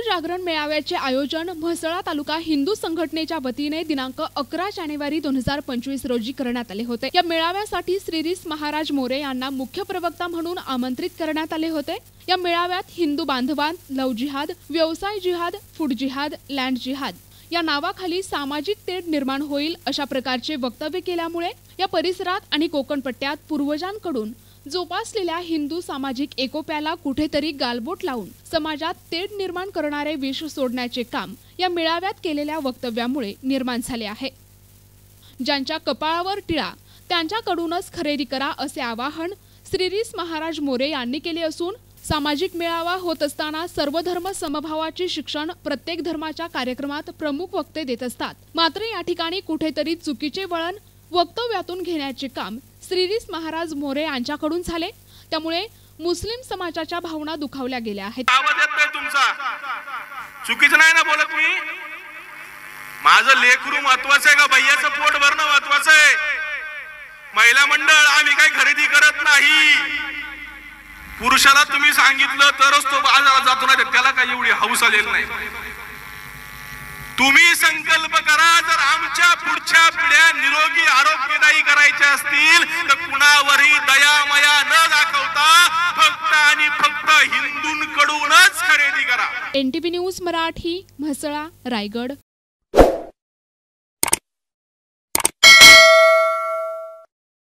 जागरण मेळाव्याचे आयोजन म्हसळा तालुका हिंदू संघटनेच्या वतीने दिनांक 11 जानेवारी 2025 रोजी करण्यात आले होते। या मेळाव्यासाठी श्रीरीस महाराज मोरे यांना मुख्य प्रवक्ता म्हणून आमंत्रित करण्यात आले होते। या मेळाव्यात हिंदू बांधवांत लव जिहाद, व्यवसाय जिहाद, फूड जिहाद, लँड जिहाद या नावाखाली सामाजिक तेढ निर्माण होईल अशा प्रकारचे वक्तव्य केल्यामुळे या परिसरात आणि कोकणपट्ट्यात पूर्वजांकडून जोपासलेल्या हिंदू सामाजिक एकोप्याला कुठेतरी गालबोट लावून समाजात तेढ निर्माण करणारे विष सोडण्याचे काम या मेळाव्यात केलेल्या वक्तव्यामुळे निर्माण झाले आहे। ज्यांच्या कपाळावर टिळा त्यांच्याकडूनच खरेदी करा असे आवाहन श्रीरीस महाराज मोरे यांनी केले असून सामाजिक मेळावा होत असताना सर्व धर्म समभावाचे शिक्षण प्रत्येक धर्माच्या कार्यक्रमात प्रमुख वक्ते देत असतात। मात्र या ठिकाणी कुठेतरी चुकीचे वळण वक्तव्यातून घेण्याचे काम श्रीरीस महाराज मोरे यांच्याकडून झाले। त्यामुळे मुस्लिम समाजाच्या भावना दुखावल्या गेल्या आहेत। आवाज येत नाही तुमचा, चुकीचं नाही ना बोलत मी? माझं लेकरू महत्वाचं आहे का भैयाचं पोट भरणं महत्वाचं आहे? महिला मंडळ आम्ही काही खरेदी करत नाही। पुरुषाला तुम्ही सांगितलं तरच तो बाजारात जातो, नाही त्याला काही एवढी हौस आलेली नाही। तुम्ही संकल्प करा, जर आमच्या पुढच्या पिढ्या निरोगी आरोग्यदायी करायच्या असतील तर कुणावरही दया माया न दाखवता फक्त आणि फक्त हिंदूंकडूनच खरेदी करा। NTV news Marathi, Mhasla, Raigad.